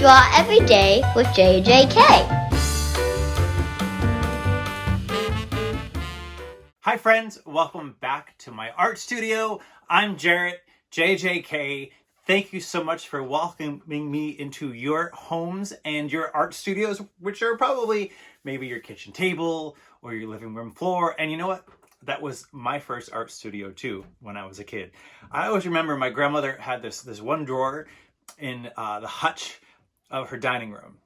Draw every day with JJK. Hi friends, welcome back to my art studio. I'm Jarrett, JJK. Thank you so much for welcoming me into your homes and your art studios, which are probably maybe your kitchen table or your living room floor. And you know what? That was my first art studio too when I was a kid. I always remember my grandmother had this one drawer in the hutch of her dining room.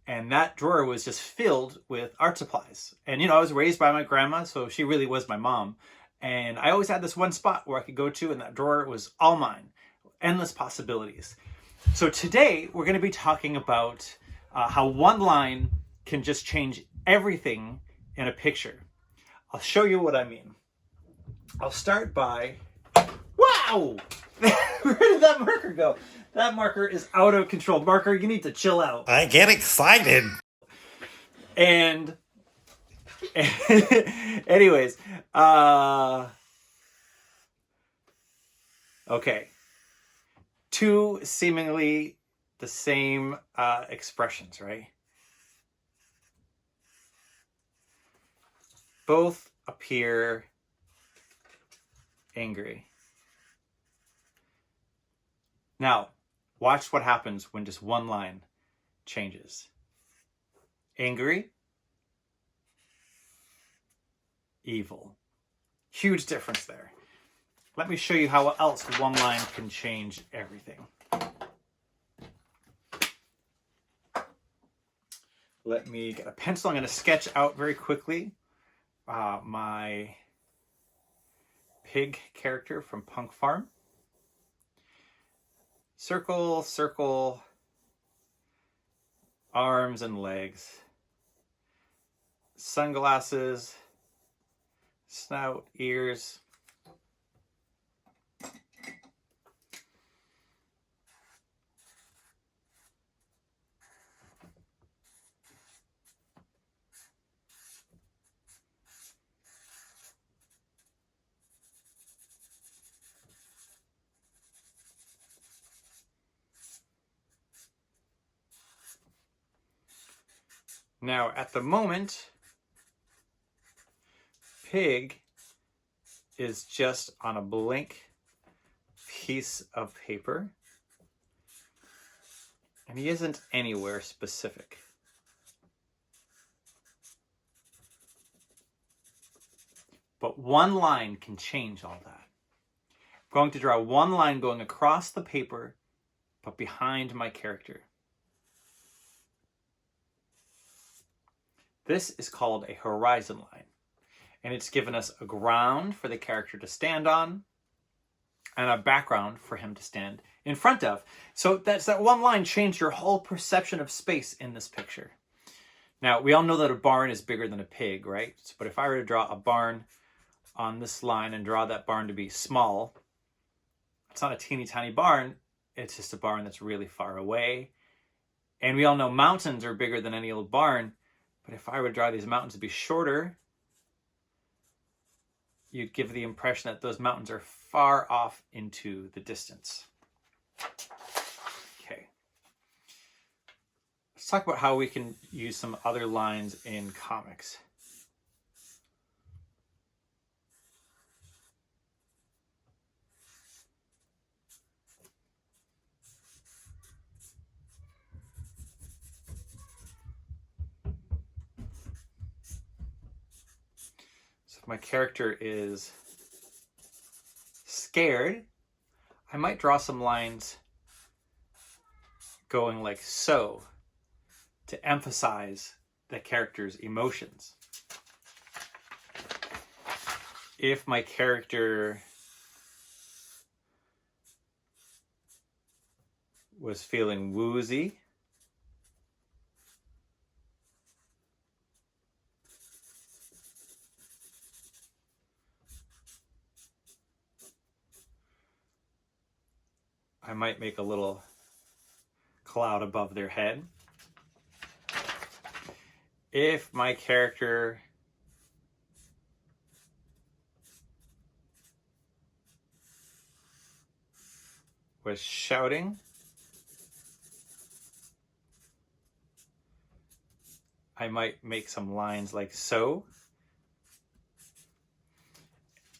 And that drawer was just filled with art supplies. And, you know, I was raised by my grandma, so she really was my mom. And I always had this one spot where I could go to, and that drawer was all mine. Endless possibilities. So today, we're going to be talking about how one line can just change everything in a picture. I'll show you what I mean. I'll start by... Wow! Where did that marker go? That marker is out of control. Marker, you need to chill out. I get excited. And anyways, okay. Two seemingly the same expressions, right? Both appear angry. Now, watch what happens when just one line changes. Angry, evil. Huge difference there. Let me show you how else one line can change everything. Let me get a pencil. I'm going to sketch out very quickly my pig character from Punk Farm. Circle, circle, arms and legs, sunglasses, snout, ears. Now, at the moment, pig is just on a blank piece of paper, and he isn't anywhere specific. But one line can change all that. I'm going to draw one line going across the paper, but behind my character. This is called a horizon line, and it's given us a ground for the character to stand on and a background for him to stand in front of. So that's that one line changed your whole perception of space in this picture. Now, we all know that a barn is bigger than a pig, right? But if I were to draw a barn on this line and draw that barn to be small, it's not a teeny tiny barn. It's just a barn that's really far away. And we all know mountains are bigger than any old barn. But if I were to draw these mountains to be shorter, you'd give the impression that those mountains are far off into the distance. Okay. Let's talk about how we can use some other lines in comics. My character is scared, I might draw some lines going like so to emphasize the character's emotions. If my character was feeling woozy, I might make a little cloud above their head. If my character was shouting, I might make some lines like so.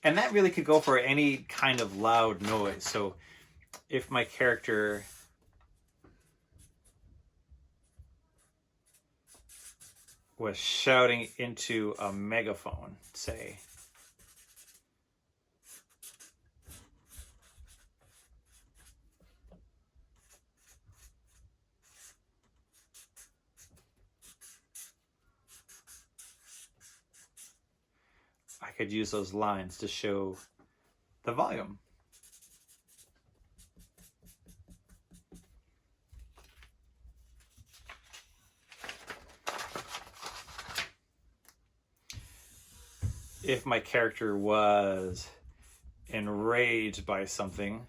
And that really could go for any kind of loud noise. So if my character was shouting into a megaphone, say, I could use those lines to show the volume. If my character was enraged by something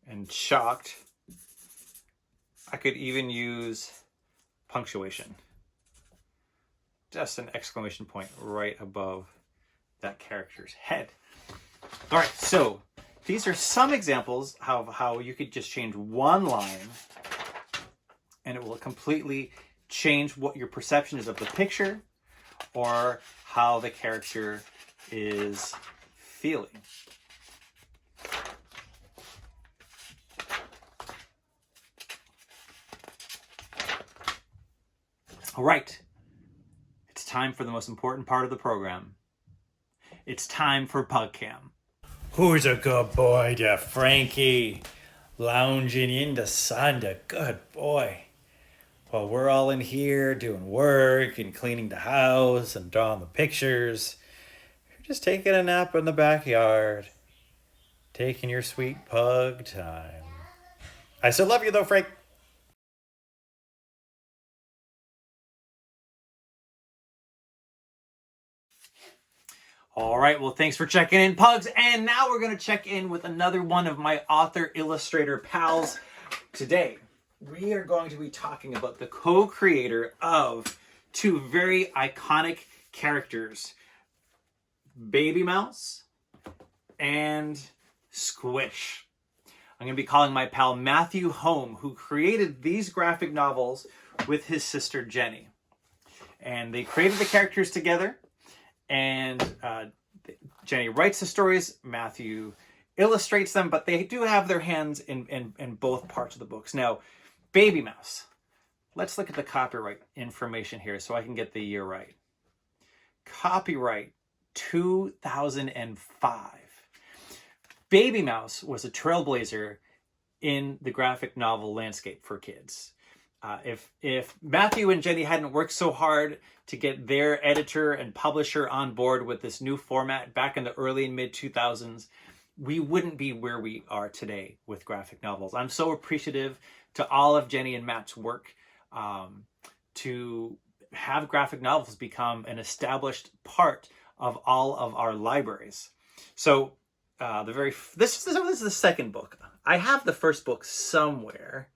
and shocked, I could even use punctuation. Just an exclamation point right above that character's head. All right, so these are some examples of how you could just change one line and it will completely change what your perception is of the picture or how the character is feeling. All right, it's time for the most important part of the program. It's time for Pug Cam. Who's a good boy to Frankie? Lounging in the sun, the good boy. Well, we're all in here doing work and cleaning the house and drawing the pictures. You're just taking a nap in the backyard. Taking your sweet pug time. I still love you though, Frank. All right, well, thanks for checking in, pugs. And now we're going to check in with another one of my author-illustrator pals. Today, we are going to be talking about the co-creator of two very iconic characters, Baby Mouse and Squish. I'm going to be calling my pal Matthew home, who created these graphic novels with his sister Jenny. And they created the characters together. And Jenny writes the stories, Matthew illustrates them, but they do have their hands in both parts of the books. Now, Baby Mouse. Let's look at the copyright information here so I can get the year right. Copyright 2005. Baby Mouse was a trailblazer in the graphic novel landscape for kids. If Matthew and Jenny hadn't worked so hard to get their editor and publisher on board with this new format back in the early and mid 2000s, we wouldn't be where we are today with graphic novels. I'm so appreciative to all of Jenny and Matt's work to have graphic novels become an established part of all of our libraries. So this is the second book. I have the first book somewhere.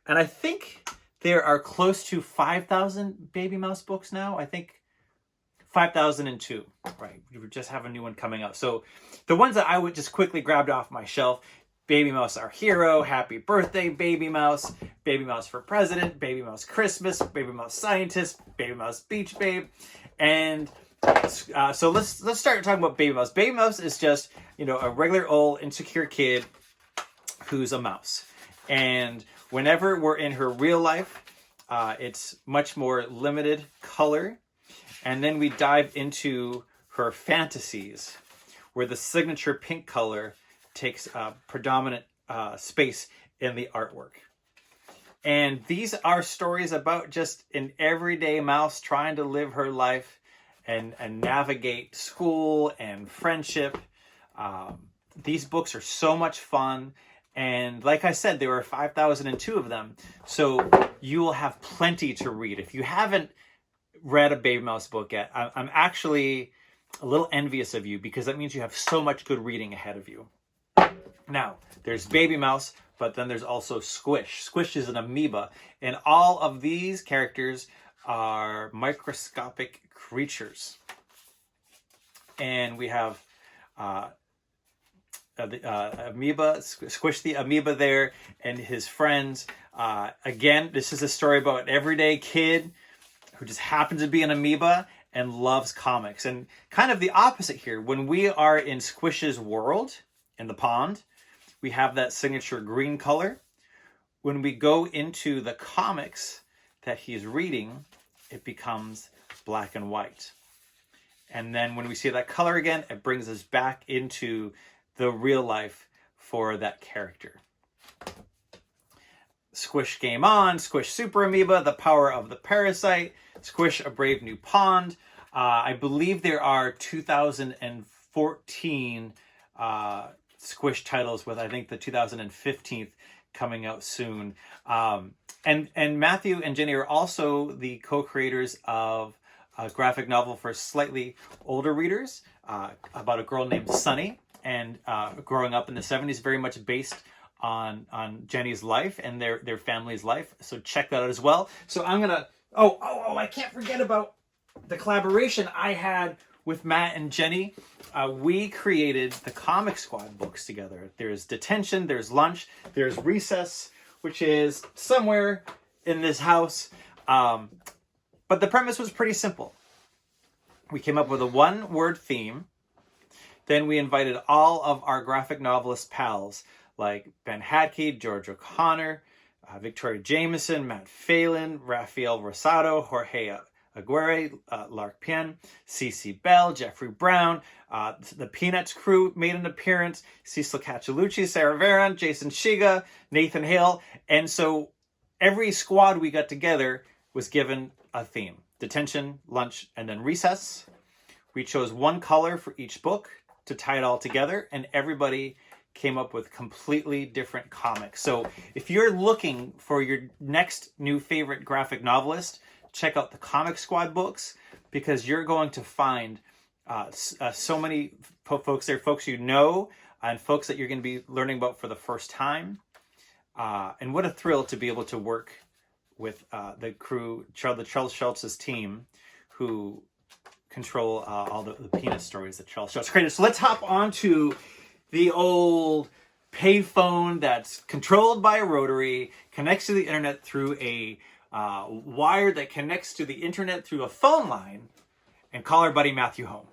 And I think there are close to 5,000 Baby Mouse books now. I think 5,002, right? We just have a new one coming out. So the ones that I would just quickly grabbed off my shelf, Baby Mouse Our Hero, Happy Birthday, Baby Mouse for President, Baby Mouse Christmas, Baby Mouse Scientist, Baby Mouse Beach Babe. And so let's start talking about Baby Mouse. Baby Mouse is just, a regular old insecure kid who's a mouse. And whenever we're in her real life, it's much more limited color. And then we dive into her fantasies, where the signature pink color takes predominant space in the artwork. And these are stories about just an everyday mouse trying to live her life and navigate school and friendship. These books are so much fun. And like I said, there were 5,002 of them. So you will have plenty to read. If you haven't read a Baby Mouse book yet, I'm actually a little envious of you because that means you have so much good reading ahead of you. Now, there's Baby Mouse, but then there's also Squish. Squish is an amoeba. And all of these characters are microscopic creatures. And we have amoeba, Squish the amoeba there, and his friends. Again, this is a story about an everyday kid who just happens to be an amoeba and loves comics. And kind of the opposite here. When we are in Squish's world, in the pond, we have that signature green color. When we go into the comics that he's reading, it becomes black and white. And then when we see that color again, it brings us back into the real life for that character. Squish Game On, Squish Super Amoeba, The Power of the Parasite, Squish A Brave New Pond. I believe there are 2014 Squish titles, with I think the 2015 coming out soon. And Matthew and Jenny are also the co-creators of a graphic novel for slightly older readers about a girl named Sunny, and growing up in the 70s, very much based on Jenny's life and their family's life. So check that out as well. So I'm gonna I can't forget about the collaboration I had with Matt and Jenny. We created the Comic Squad books together. There's Detention, there's Lunch, there's Recess, which is somewhere in this house. But the premise was pretty simple. We came up with a one-word theme. Then we invited all of our graphic novelist pals, like Ben Hadke, George O'Connor, Victoria Jameson, Matt Phelan, Rafael Rosado, Jorge Aguirre, Lark Pien, CC Bell, Jeffrey Brown, the Peanuts crew made an appearance, Cecil Cacciolucci, Sarah Varon, Jason Shiga, Nathan Hale. And so every squad we got together was given a theme: Detention, Lunch, and then Recess. We chose one color for each book to tie it all together, and everybody came up with completely different comics. So if you're looking for your next new favorite graphic novelist, check out the Comic Squad books, because you're going to find so many folks there, folks you know, and folks that you're going to be learning about for the first time. And what a thrill to be able to work with the crew, Charles Schultz's team, who control all the Peanut stories that Charles Schultz created. So let's hop on to the old payphone that's controlled by a rotary, connects to the internet through a wire that connects to the internet through a phone line, and call our buddy Matthew home.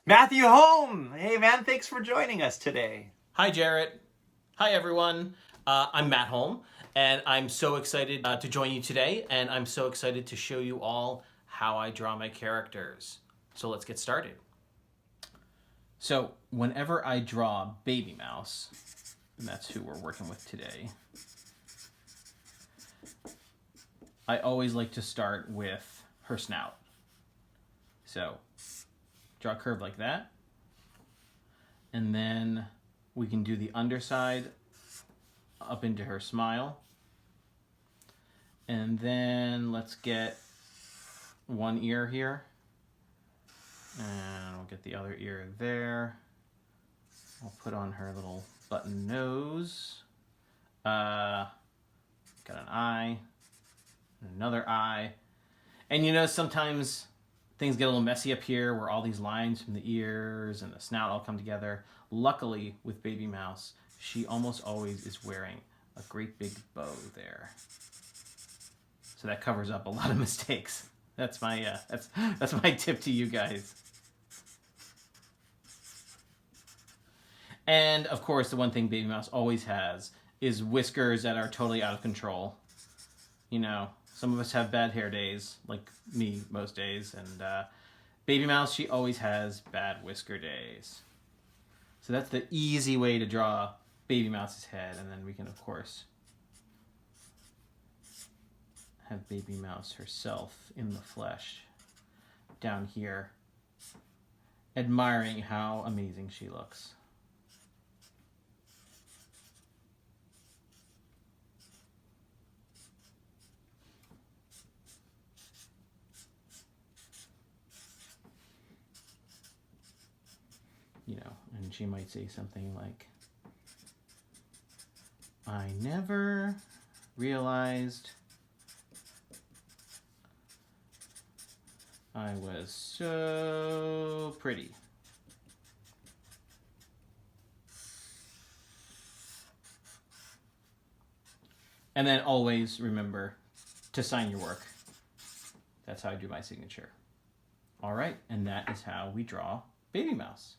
Matthew home! Hey man, thanks for joining us today. Hi Jarrett. Hi everyone. I'm Matt Holm, and I'm so excited to join you today, and I'm so excited to show you all how I draw my characters. So let's get started. So whenever I draw Baby Mouse, and that's who we're working with today, I always like to start with her snout. So draw a curve like that, and then we can do the underside up into her smile, and then let's get one ear here, and we'll get the other ear there. I'll put on her little button nose, got an eye, another eye, and you know, sometimes things get a little messy up here where all these lines from the ears and the snout all come together. Luckily, with Baby Mouse, she almost always is wearing a great big bow there. So that covers up a lot of mistakes. That's my that's my tip to you guys. And of course, the one thing Baby Mouse always has is whiskers that are totally out of control. You know, some of us have bad hair days, like me most days, and Baby Mouse, she always has bad whisker days. So that's the easy way to draw Baby Mouse's head, and then we can, of course, have Baby Mouse herself in the flesh down here, admiring how amazing she looks. You know, And she might say something like, I never realized I was so pretty. And then always remember to sign your work. That's how I do my signature. All right, and that is how we draw Baby Mouse.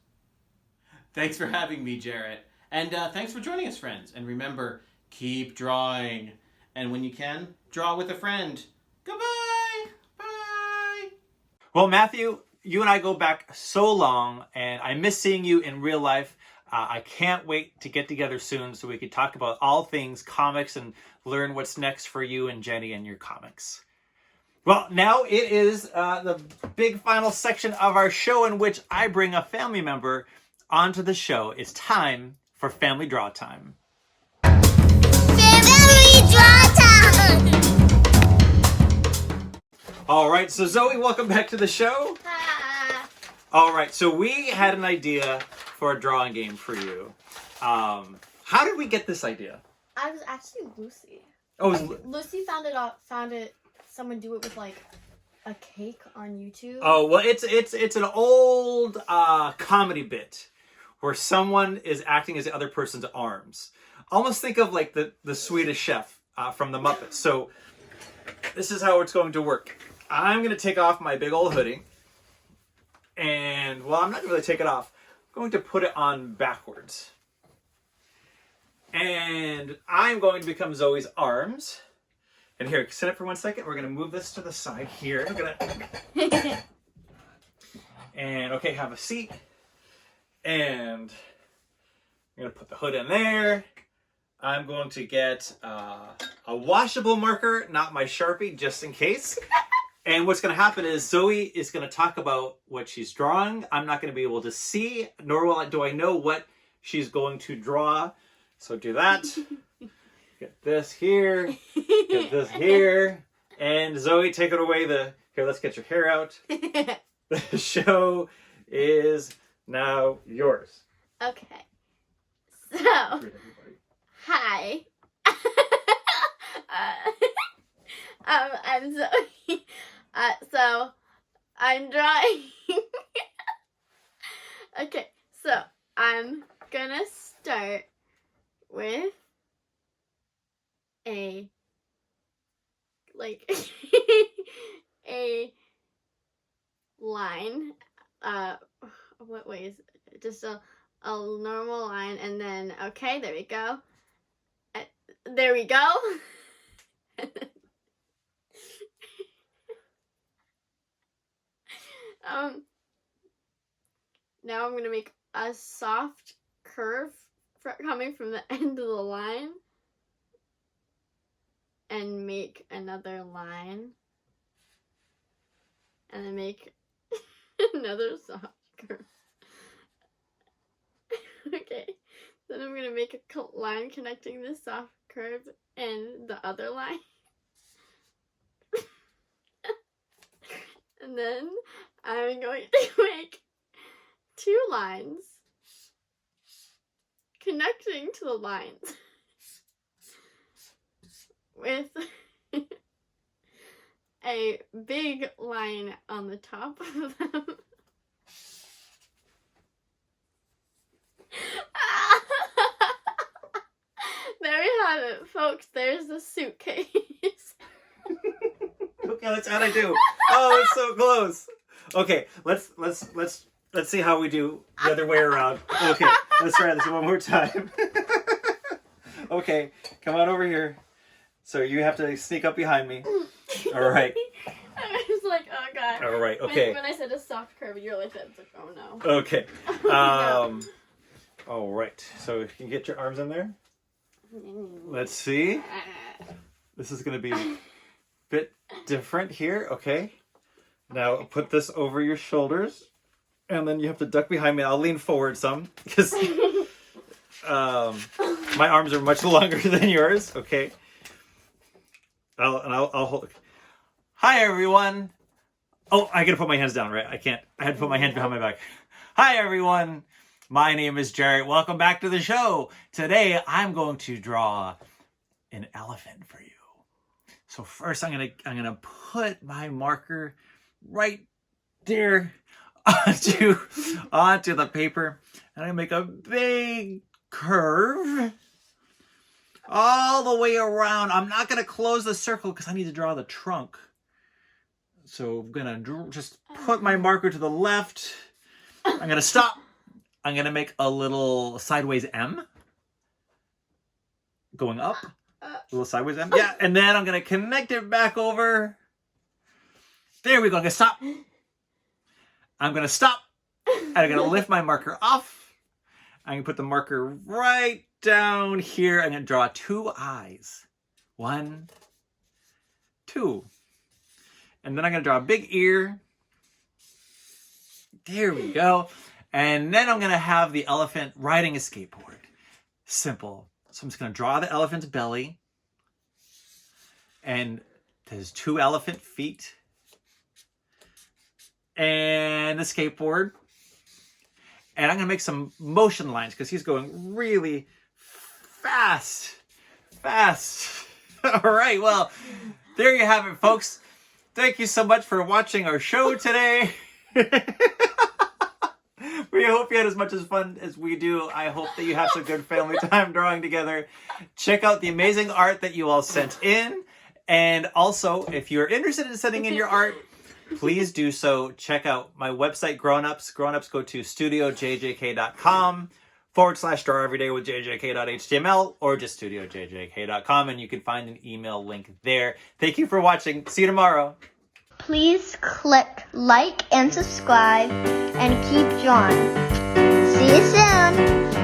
Thanks for having me, Jarrett. And thanks for joining us, friends. And remember, keep drawing. And when you can, draw with a friend. Goodbye! Bye! Well, Matthew, you and I go back so long, and I miss seeing you in real life. I can't wait to get together soon so we could talk about all things comics and learn what's next for you and Jenny and your comics. Well, now it is the big final section of our show in which I bring a family member onto the show. It's time for Family Draw Time. Family Draw Time! All right, so Zoe, welcome back to the show. All right, so we had an idea for a drawing game for you. How did we get this idea? I was actually Lucy. Oh, Lucy found it. Someone do it with like a cake on YouTube. Oh, well, it's an old comedy bit where someone is acting as the other person's arms. Almost think of like the Swedish Chef from the Muppets. So this is how it's going to work. I'm going to take off my big old hoodie. And, well, I'm not going to really take it off. I'm going to put it on backwards. And I'm going to become Zoe's arms. And here, sit up for 1 second. We're going to move this to the side here. I'm going to... And, okay, have a seat. And I'm going to put the hood in there. I'm going to get a washable marker, not my Sharpie, just in case. And what's going to happen is Zoe is going to talk about what she's drawing. I'm not going to be able to see, nor do I know what she's going to draw. So do that. Get this here. Get this here. And Zoe, take it away. Here, let's get your hair out. The show is now yours. Okay. So, hi. I'm Zoe. So, I'm drawing. Okay, so I'm gonna start with a line. What way is it? Just a normal line, and then okay, there we go. There we go. Now I'm gonna make a soft curve coming from the end of the line, and make another line, and then make another soft curve. Okay, then I'm gonna make a line connecting this soft curve and the other line. And then I'm going to make two lines connecting to the lines with a big line on the top of them. There we have it, folks. There's the suitcase. Okay, that's how I do. Oh, it's so close. Okay, let's see how we do the other way around. Okay, let's try this one more time. Okay, come on over here. So you have to sneak up behind me. All right. I was like, oh god. All right. Okay. When I said a soft curve, you're like, it's like, oh no. Okay. No. All right. So you can get your arms in there. Let's see. This is going to be a bit different here. Okay. Now put this over your shoulders, and then you have to duck behind me. I'll lean forward some because my arms are much longer than yours. Okay. I'll hold. Hi everyone. Oh, I gotta put my hands down, right? I can't. I had to put my hands behind my back. Hi everyone. My name is Jarrett. Welcome back to the show. Today, I'm going to draw an elephant for you. So first, I'm gonna put my marker right there onto the paper, and I'm gonna make a big curve all the way around. I'm not gonna close the circle because I need to draw the trunk. So I'm gonna just put my marker to the left. I'm gonna stop. I'm gonna make a little sideways M going up. A little sideways M. Yeah, and then I'm gonna connect it back over. There we go. I'm gonna stop. I'm gonna stop. And I'm gonna lift my marker off. I'm gonna put the marker right down here. I'm gonna draw 2 eyes. 1, 2. And then I'm gonna draw a big ear. There we go. And then I'm gonna have the elephant riding a skateboard. Simple. So I'm just gonna draw the elephant's belly. And there's 2 elephant feet. And the skateboard. And I'm gonna make some motion lines because he's going really fast. All right, well, there you have it, folks. Thank you so much for watching our show today. We hope you had as much as fun as we do. I hope that you have some good family time drawing together. Check out the amazing art that you all sent in. And also, if you're interested in sending in your art, please do so. Check out my website, Grownups. Grownups, go to studiojjk.com/draw every day with jjk.html or just studiojjk.com, and you can find an email link there. Thank you for watching. See you tomorrow. Please click like and subscribe and keep drawing. See you soon.